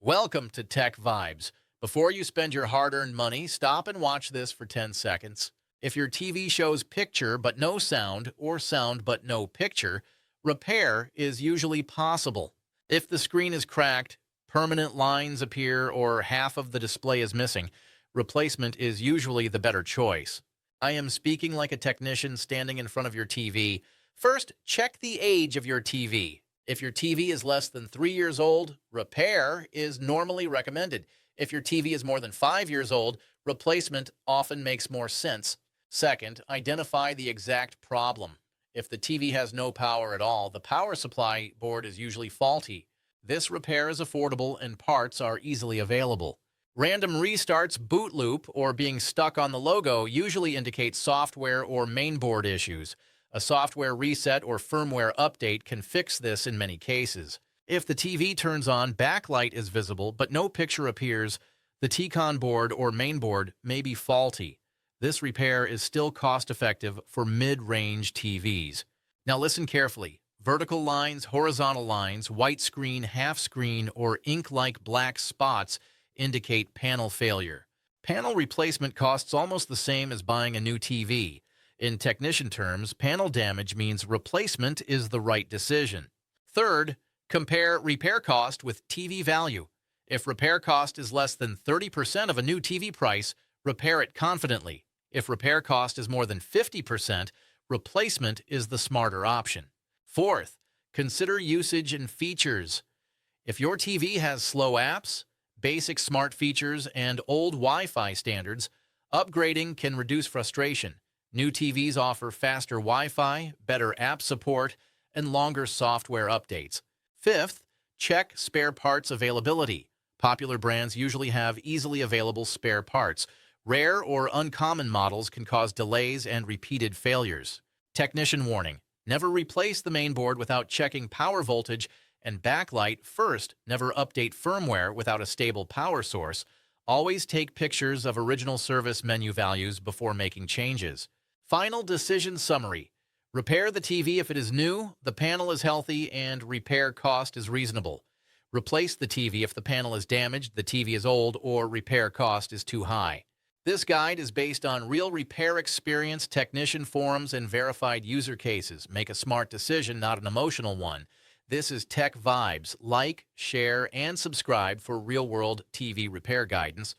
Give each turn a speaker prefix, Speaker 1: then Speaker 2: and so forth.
Speaker 1: Welcome to Tech Vibes. Before you spend your hard-earned money, stop and watch this for 10 seconds. If your TV shows picture but no sound or sound but no picture, repair is usually possible. If the screen is cracked, permanent lines appear, or half of the display is missing, replacement is usually the better choice. I am speaking like a technician standing in front of your TV. First, check the age of your TV. If your TV is less than 3 years old, repair is normally recommended. If your TV is more than 5 years old, replacement often makes more sense. Second, identify the exact problem. If the TV has no power at all, the power supply board is usually faulty. This repair is affordable and parts are easily available. Random restarts, boot loop, or being stuck on the logo usually indicate software or mainboard issues. A software reset or firmware update can fix this in many cases. If the TV turns on, backlight is visible, but no picture appears, the T-Con board or mainboard may be faulty. This repair is still cost-effective for mid-range TVs. Now listen carefully. Vertical lines, horizontal lines, white screen, half screen, or ink-like black spots indicate panel failure. Panel replacement costs almost the same as buying a new TV. In technician terms, panel damage means replacement is the right decision. Third, compare repair cost with TV value. If repair cost is less than 30% of a new TV price, repair it confidently. If repair cost is more than 50%, replacement is the smarter option. Fourth, consider usage and features. If your TV has slow apps, basic smart features, and old Wi-Fi standards, upgrading can reduce frustration. New TVs offer faster Wi-Fi, better app support, and longer software updates. Fifth, check spare parts availability. Popular brands usually have easily available spare parts. Rare or uncommon models can cause delays and repeated failures. Technician warning: never replace the mainboard without checking power voltage and backlight first. Never update firmware without a stable power source. Always take pictures of original service menu values before making changes. Final decision summary: repair the TV if it is new, the panel is healthy, and repair cost is reasonable. Replace the TV if the panel is damaged, the TV is old, or repair cost is too high. This guide is based on real repair experience, technician forums, and verified user cases. Make a smart decision, not an emotional one. This is Tech Vibes. Like, share, and subscribe for real-world TV repair guidance.